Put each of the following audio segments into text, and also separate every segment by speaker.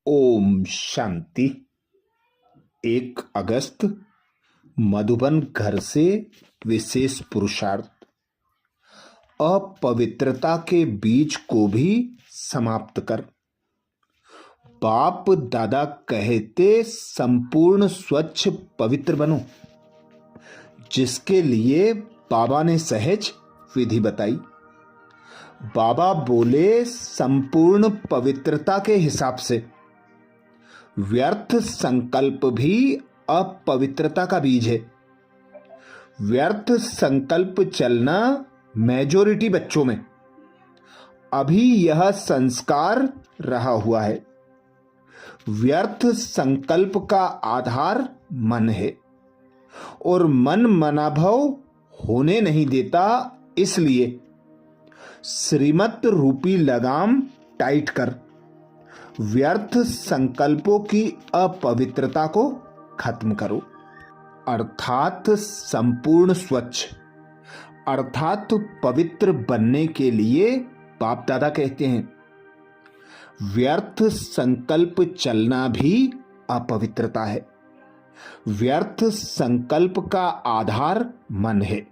Speaker 1: ओम शांति। 1 अगस्त मधुबन घर से विशेष पुरुषार्थ। अपवित्रता के बीज को भी समाप्त कर। बाप दादा कहते संपूर्ण स्वच्छ पवित्र बनो, जिसके लिए बाबा ने सहज विधि बताई। बाबा बोले संपूर्ण पवित्रता के हिसाब से व्यर्थ संकल्प भी अपवित्रता का बीज है। व्यर्थ संकल्प चलना मेजॉरिटी बच्चों में अभी यह संस्कार रहा हुआ है। व्यर्थ संकल्प का आधार मन है और मन मनाभव होने नहीं देता, इसलिए श्रीमत रूपी लगाम टाइट कर व्यर्थ संकल्पों की अपवित्रता को खत्म करो। अर्थात संपूर्ण स्वच्छ, अर्थात पवित्र बनने के लिए बाप दादा कहते हैं व्यर्थ संकल्प चलना भी अपवित्रता है। व्यर्थ संकल्प का आधार मन है,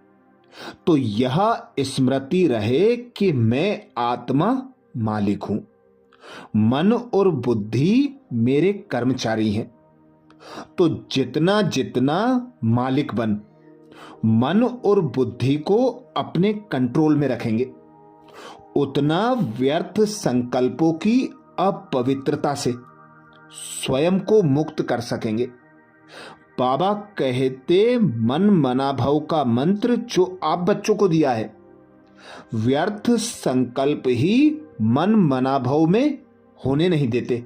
Speaker 1: तो यह स्मृति रहे कि मैं आत्मा मालिक हूं, मन और बुद्धि मेरे कर्मचारी हैं। तो जितना जितना मालिक बन मन और बुद्धि को अपने कंट्रोल में रखेंगे, उतना व्यर्थ संकल्पों की अपवित्रता से स्वयं को मुक्त कर सकेंगे। बाबा कहते मन मनाभव का मंत्र जो आप बच्चों को दिया है, व्यर्थ संकल्प ही मन मनाभव में होने नहीं देते।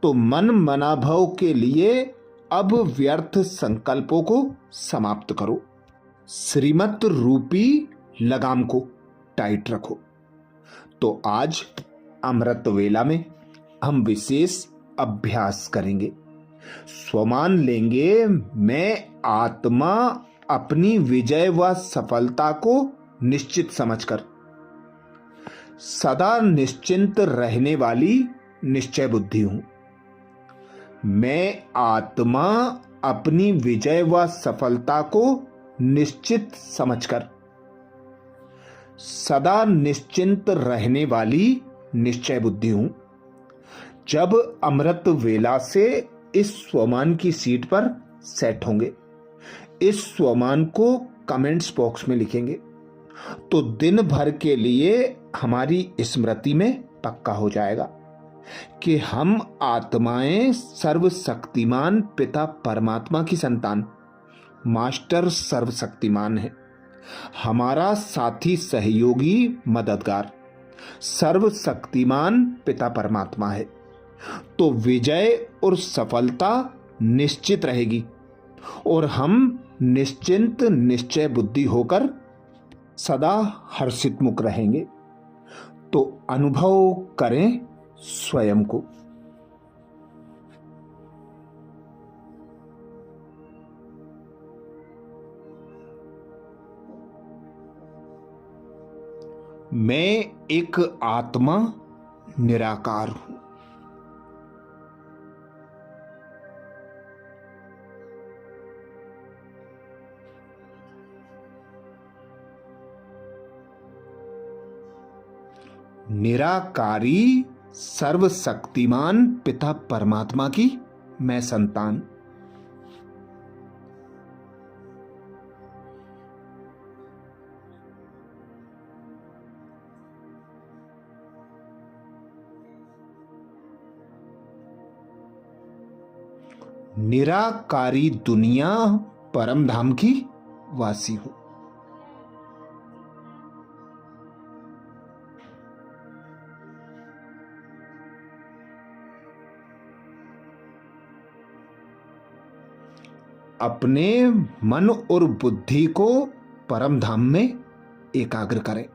Speaker 1: तो मन मनाभव के लिए अब व्यर्थ संकल्पों को समाप्त करो। श्रीमत रूपी लगाम को टाइट रखो। तो आज अमृत वेला में हम विशेष अभ्यास करेंगे। स्वमान लेंगे मैं आत्मा अपनी विजय व सफलता को निश्चित समझकर सदा निश्चिंत रहने वाली निश्चय बुद्धि हूं। मैं आत्मा अपनी विजय व सफलता को निश्चित समझकर सदा निश्चिंत रहने वाली निश्चय बुद्धि हूं। जब अमृत वेला से इस स्वमान की सीट पर सेट होंगे, इस स्वमान को कमेंट्स बॉक्स में लिखेंगे, तो दिन भर के लिए हमारी स्मृति में पक्का हो जाएगा कि हम आत्माएं सर्वशक्तिमान पिता परमात्मा की संतान, मास्टर सर्वशक्तिमान है। हमारा साथी सहयोगी मददगार सर्वशक्तिमान पिता परमात्मा है। तो विजय और सफलता निश्चित रहेगी और हम निश्चिंत निश्चय बुद्धि होकर सदा हर्षित मुख रहेंगे। तो अनुभव करें स्वयं को। मैं एक आत्मा निराकार हूं। निराकारी सर्वशक्तिमान पिता परमात्मा की मैं संतान। निराकारी दुनिया परम धाम की वासी हूं। अपने मन और बुद्धि को परम धाम में एकाग्र करें।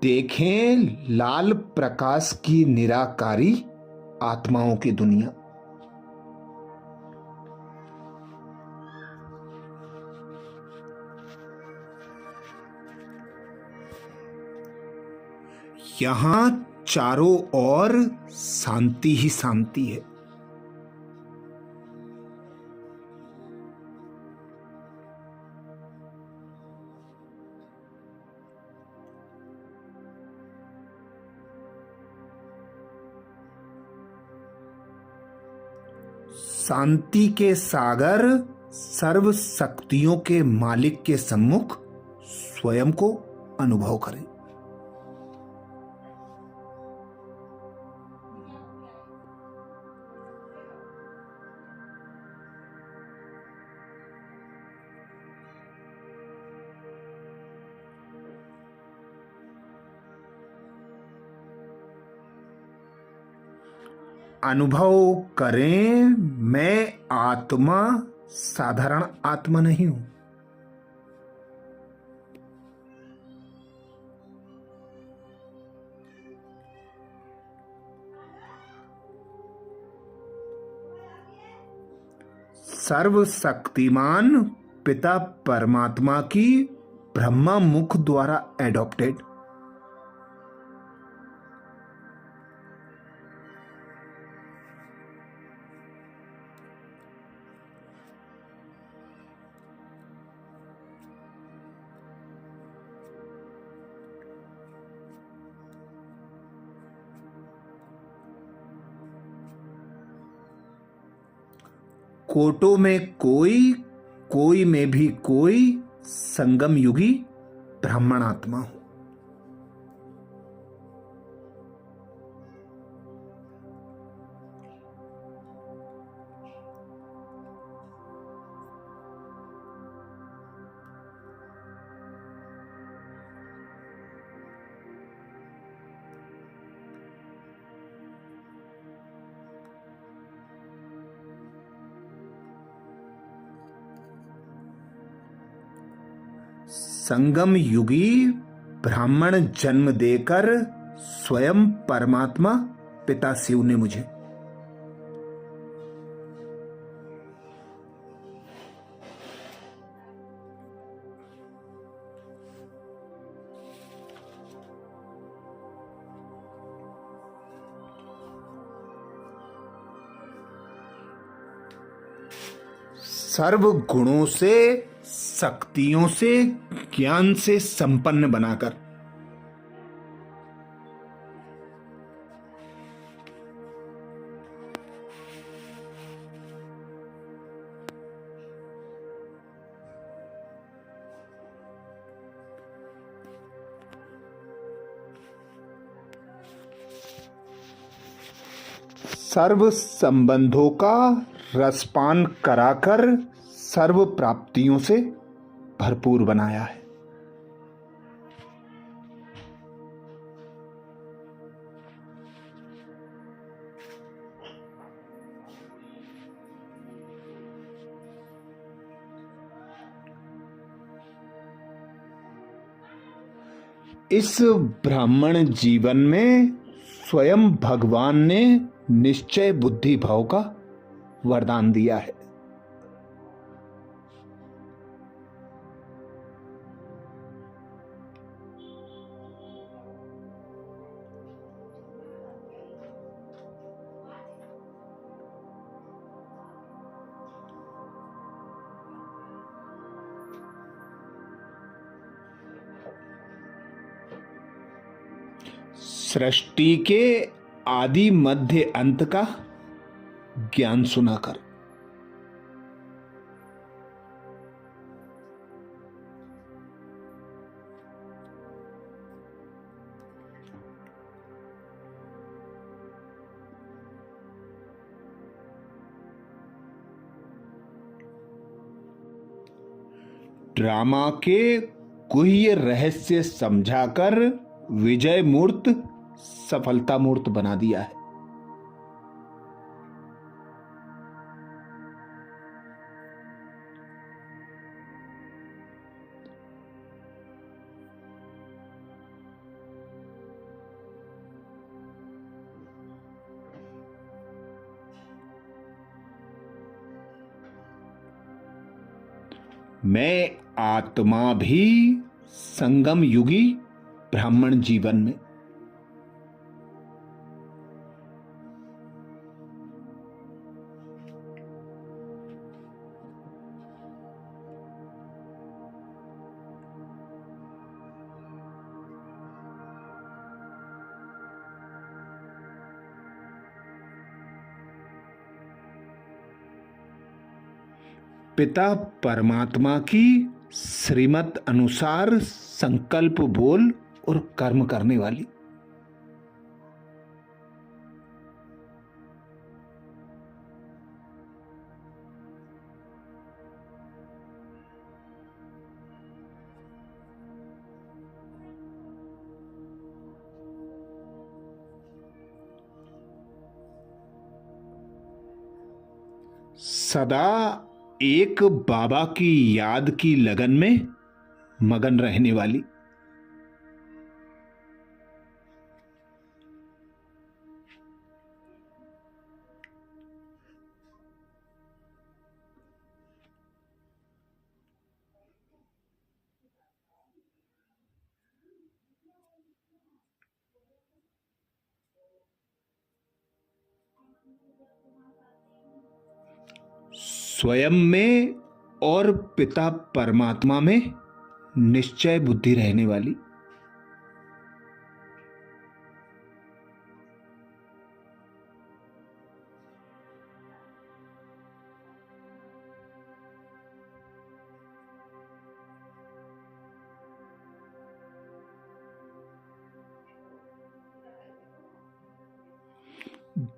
Speaker 1: देखें लाल प्रकाश की निराकारी आत्माओं की दुनिया। यहां चारों ओर शांति ही शांति है। शांति के सागर सर्व शक्तियों के मालिक के सम्मुख स्वयं को अनुभव करें। अनुभव करें, मैं आत्मा साधारण आत्मा नहीं हूं। सर्वशक्तिमान पिता परमात्मा की ब्रह्मा मुख द्वारा एडॉप्टेड। कोटो में कोई, कोई में भी कोई, संगम युगी ब्राह्मण आत्मा हूं। संगम युगी ब्राह्मण जन्म देकर स्वयं परमात्मा पिता शिव ने मुझे सर्व गुणों से, शक्तियों से, ज्ञान से संपन्न बनाकर सर्व संबंधों का रसपान कराकर सर्व प्राप्तियों से भरपूर बनाया है। इस ब्राह्मण जीवन में स्वयं भगवान ने निश्चय बुद्धि भाव का वरदान दिया है। सृष्टि के आदि मध्य अंत का ज्ञान सुनाकर ड्रामा के गुह्य रहस्य समझाकर विजय मूर्त सफलता मूर्त बना दिया है। मैं आत्मा भी संगम युगी ब्राह्मण जीवन में पिता परमात्मा की श्रीमत अनुसार संकल्प बोल और कर्म करने वाली। सदा एक बाबा की याद की लगन में मगन रहने वाली। स्वयं में और पिता परमात्मा में निश्चय बुद्धि रहने वाली।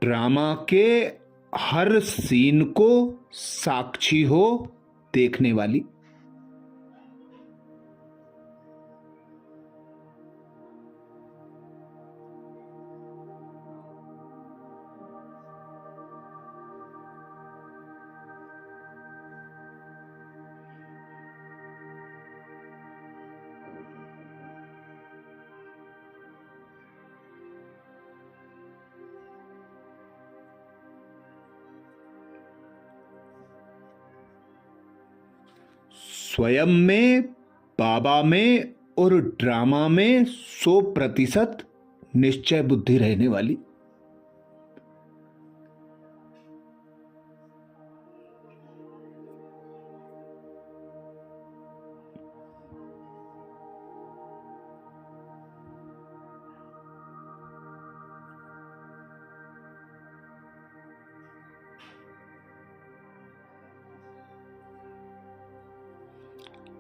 Speaker 1: ड्रामा के हर सीन को साक्षी हो देखने वाली। स्वयं में, बाबा में और ड्रामा में 100% निश्चय बुद्धि रहने वाली।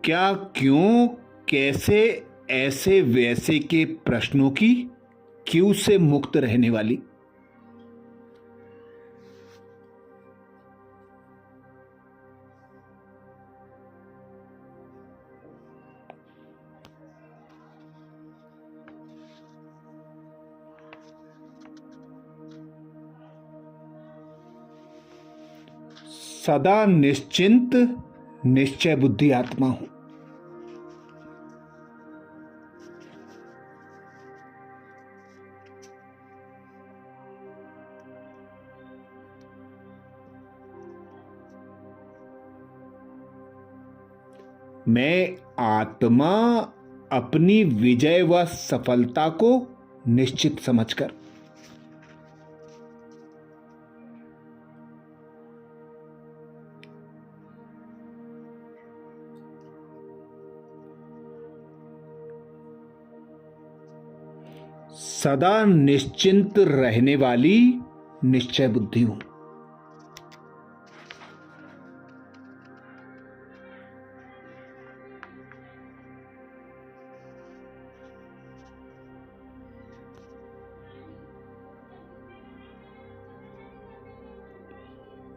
Speaker 1: क्या, क्यों, कैसे, ऐसे वैसे के प्रश्नों की क्यों से मुक्त रहने वाली। सदा निश्चिंत निश्चय बुद्धि आत्मा हूं। मैं आत्मा अपनी विजय व सफलता को निश्चित समझकर। सदा निश्चिंत रहने वाली निश्चय बुद्धि हूं।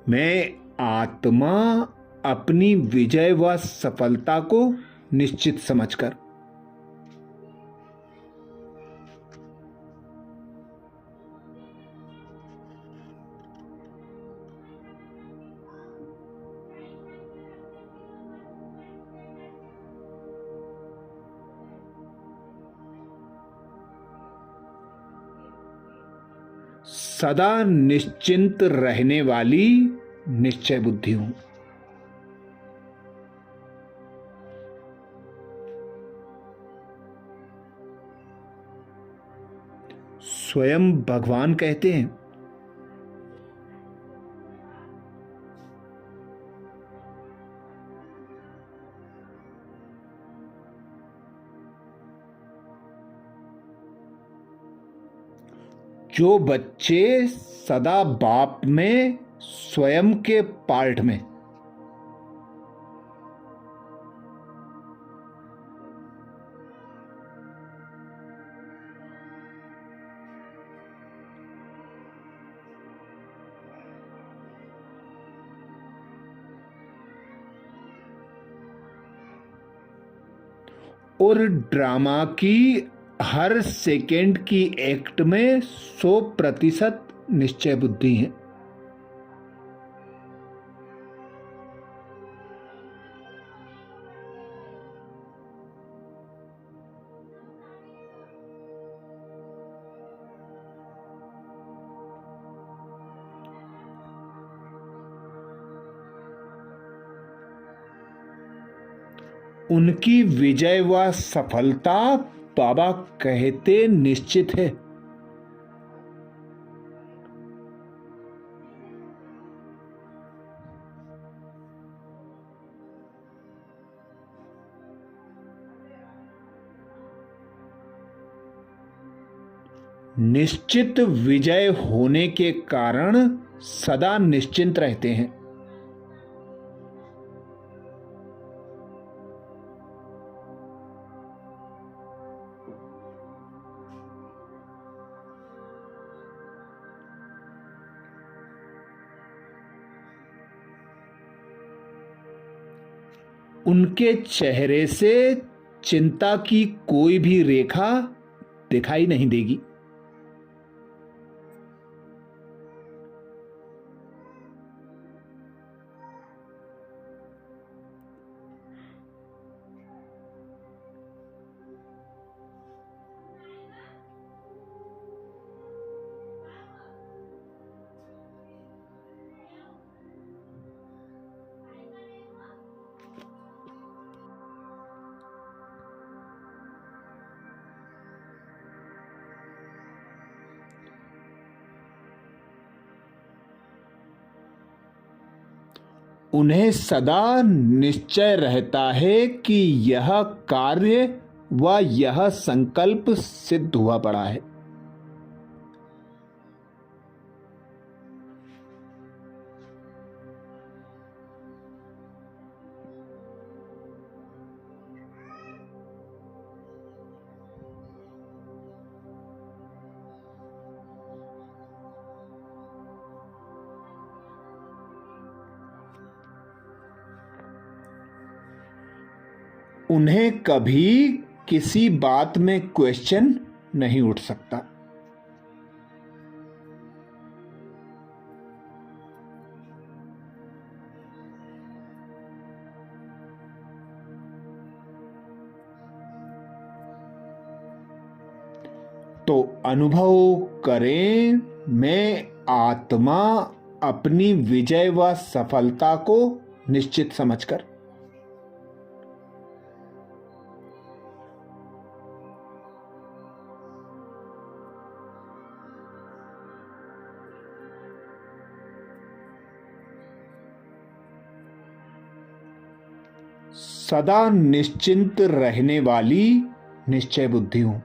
Speaker 1: मैं आत्मा अपनी विजय व सफलता को निश्चित समझकर। सदा निश्चिंत रहने वाली निश्चय बुद्धि हूं। स्वयं भगवान कहते हैं, जो बच्चे सदा बाप में, स्वयं के पार्ट में और ड्रामा की हर सेकेंड की एक्ट में 100% निश्चय बुद्धि है। उनकी विजय व सफलता बाबा कहते निश्चित है। निश्चित विजय होने के कारण सदा निश्चिंत रहते हैं। उनके चेहरे से चिंता की कोई भी रेखा दिखाई नहीं देगी। उन्हें सदा निश्चय रहता है कि यह कार्य व यह संकल्प सिद्ध हुआ पड़ा है। उन्हें कभी किसी बात में क्वेश्चन नहीं उठ सकता। तो अनुभव करें, मैं आत्मा अपनी विजय व सफलता को निश्चित समझकर। सदा निश्चिंत रहने वाली निश्चय बुद्धि हूं।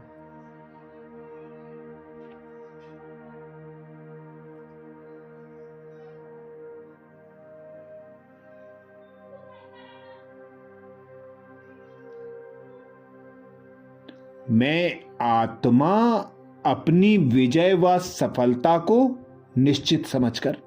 Speaker 1: मैं आत्मा अपनी विजय व सफलता को निश्चित समझकर।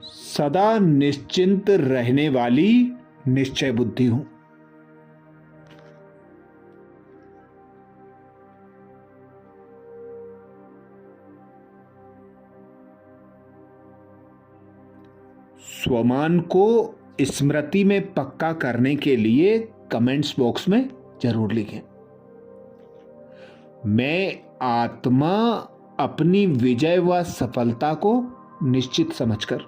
Speaker 1: सदा निश्चिंत रहने वाली निश्चय बुद्धि हूं। स्वमान को स्मृति में पक्का करने के लिए कमेंट्स बॉक्स में जरूर लिखें। मैं आत्मा अपनी विजय व सफलता को निश्चित समझकर।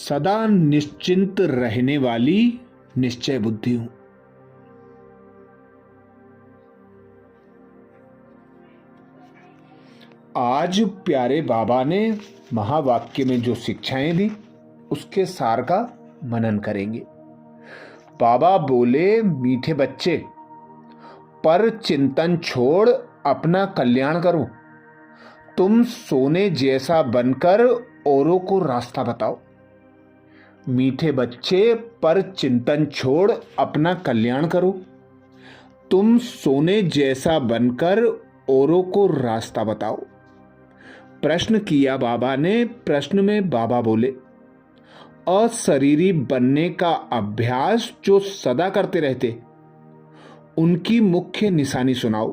Speaker 1: सदा निश्चिंत रहने वाली निश्चय बुद्धि हूं। आज प्यारे बाबा ने महावाक्य में जो शिक्षाएं दी उसके सार का मनन करेंगे। बाबा बोले, मीठे बच्चे, पर चिंतन छोड़ अपना कल्याण करो। तुम सोने जैसा बनकर औरों को रास्ता बताओ। मीठे बच्चे, पर चिंतन छोड़ अपना कल्याण करो। तुम सोने जैसा बनकर औरों को रास्ता बताओ। प्रश्न किया बाबा ने। प्रश्न में बाबा बोले, अशरीरी बनने का अभ्यास जो सदा करते रहते, उनकी मुख्य निशानी सुनाओ।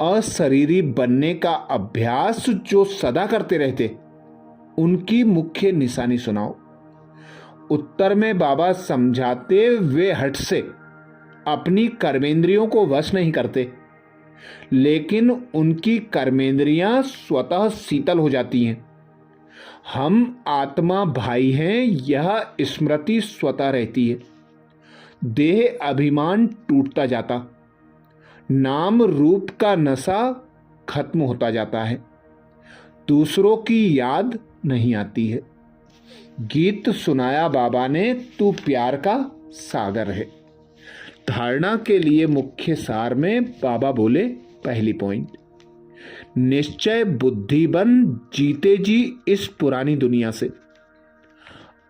Speaker 1: अशरीरी बनने का अभ्यास जो सदा करते रहते, उनकी मुख्य निशानी सुनाओ। उत्तर में बाबा समझाते, वे हठ से अपनी कर्मेंद्रियों को वश नहीं करते, लेकिन उनकी कर्मेंद्रियां स्वतः शीतल हो जाती हैं। हम आत्मा भाई हैं, यह स्मृति स्वतः रहती है। देह अभिमान टूटता जाता, नाम रूप का नशा खत्म होता जाता है, दूसरों की याद नहीं आती है। गीत सुनाया बाबा ने, तू प्यार का सागर है। धारणा के लिए मुख्य सार में बाबा बोले, पहली पॉइंट, निश्चय बुद्धि बन जीते जी इस पुरानी दुनिया से।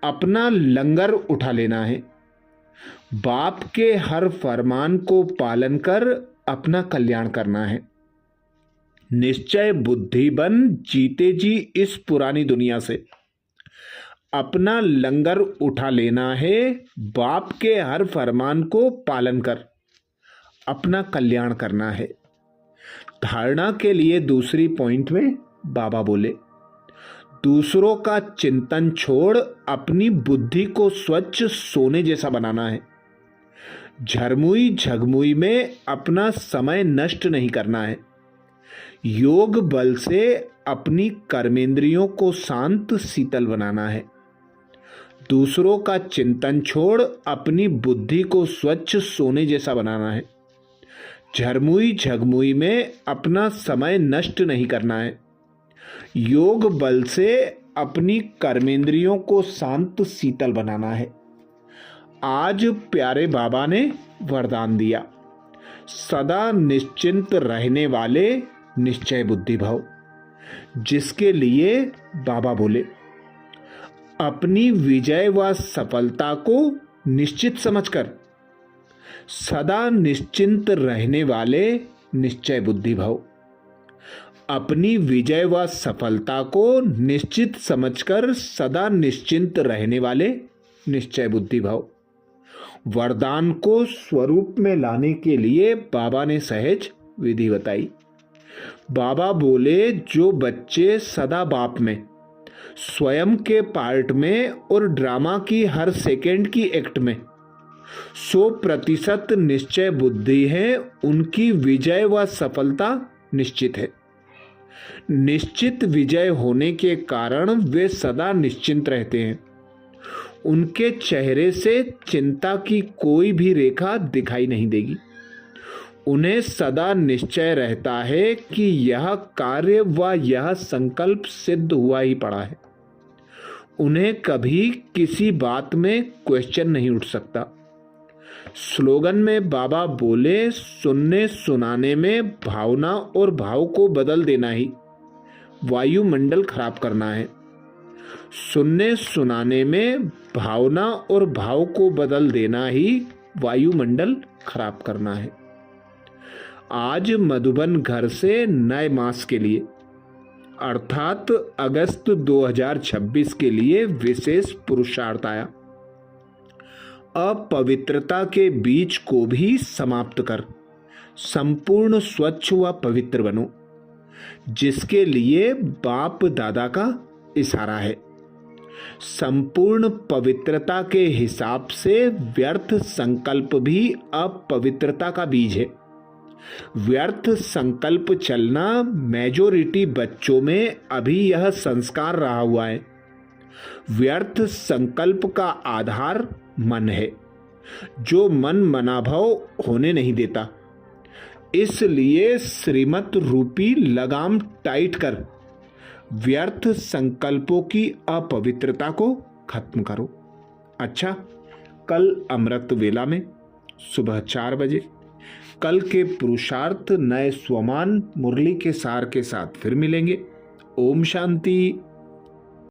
Speaker 1: अपना लंगर उठा लेना है। बाप के हर फरमान को पालन कर अपना कल्याण करना है। निश्चय बुद्धि बन जीते जी इस पुरानी दुनिया से। अपना लंगर उठा लेना है। बाप के हर फरमान को पालन कर अपना कल्याण करना है। धारणा के लिए दूसरी पॉइंट में बाबा बोले, दूसरों का चिंतन छोड़ अपनी बुद्धि को स्वच्छ सोने जैसा बनाना है। झरमुई झगमुई में अपना समय नष्ट नहीं करना है। योग बल से अपनी कर्मेंद्रियों को शांत शीतल बनाना है। दूसरों का चिंतन छोड़ अपनी बुद्धि को स्वच्छ सोने जैसा बनाना है। झरमुई झगमुई में अपना समय नष्ट नहीं करना है। योग बल से अपनी कर्मेंद्रियों को शांत शीतल बनाना है। आज प्यारे बाबा ने वरदान दिया, सदा निश्चिंत रहने वाले निश्चय बुद्धि भव, जिसके लिए बाबा बोले, अपनी विजय व सफलता को निश्चित समझकर सदा निश्चिंत रहने वाले निश्चय बुद्धि भव। अपनी विजय व सफलता को निश्चित समझकर सदा निश्चिंत रहने वाले निश्चय बुद्धि भव। वरदान को स्वरूप में लाने के लिए बाबा ने सहज विधि बताई। बाबा बोले, जो बच्चे सदा बाप में, स्वयं के पार्ट में और ड्रामा की हर सेकंड की एक्ट में 100% निश्चय बुद्धि है, उनकी विजय व सफलता निश्चित है। निश्चित विजय होने के कारण वे सदा निश्चिंत रहते हैं। उनके चेहरे से चिंता की कोई भी रेखा दिखाई नहीं देगी। उन्हें सदा निश्चय रहता है कि यह कार्य व यह संकल्प सिद्ध हुआ ही पड़ा है। उन्हें कभी किसी बात में क्वेश्चन नहीं उठ सकता। स्लोगन में बाबा बोले, सुनने सुनाने में भावना और भाव को बदल देना ही वायुमंडल खराब करना है। सुनने सुनाने में भावना और भाव को बदल देना ही वायुमंडल खराब करना है। आज मधुबन घर से नए मास के लिए अर्थात अगस्त 2026 के लिए विशेष पुरुषार्थ आया। अपवित्रता के बीज को भी समाप्त कर संपूर्ण स्वच्छ व पवित्र बनो, जिसके लिए बाप दादा का इशारा है। संपूर्ण पवित्रता के हिसाब से व्यर्थ संकल्प भी अपवित्रता का बीज है। व्यर्थ संकल्प चलना मेजॉरिटी बच्चों में अभी यह संस्कार रहा हुआ है। व्यर्थ संकल्प का आधार मन है, जो मन मनाभाव होने नहीं देता। इसलिए श्रीमत रूपी लगाम टाइट कर व्यर्थ संकल्पों की अपवित्रता को खत्म करो। अच्छा, कल अमृत वेला में सुबह 4 बजे कल के पुरुषार्थ नए स्वमान मुरली के सार के साथ फिर मिलेंगे। ओम शांति।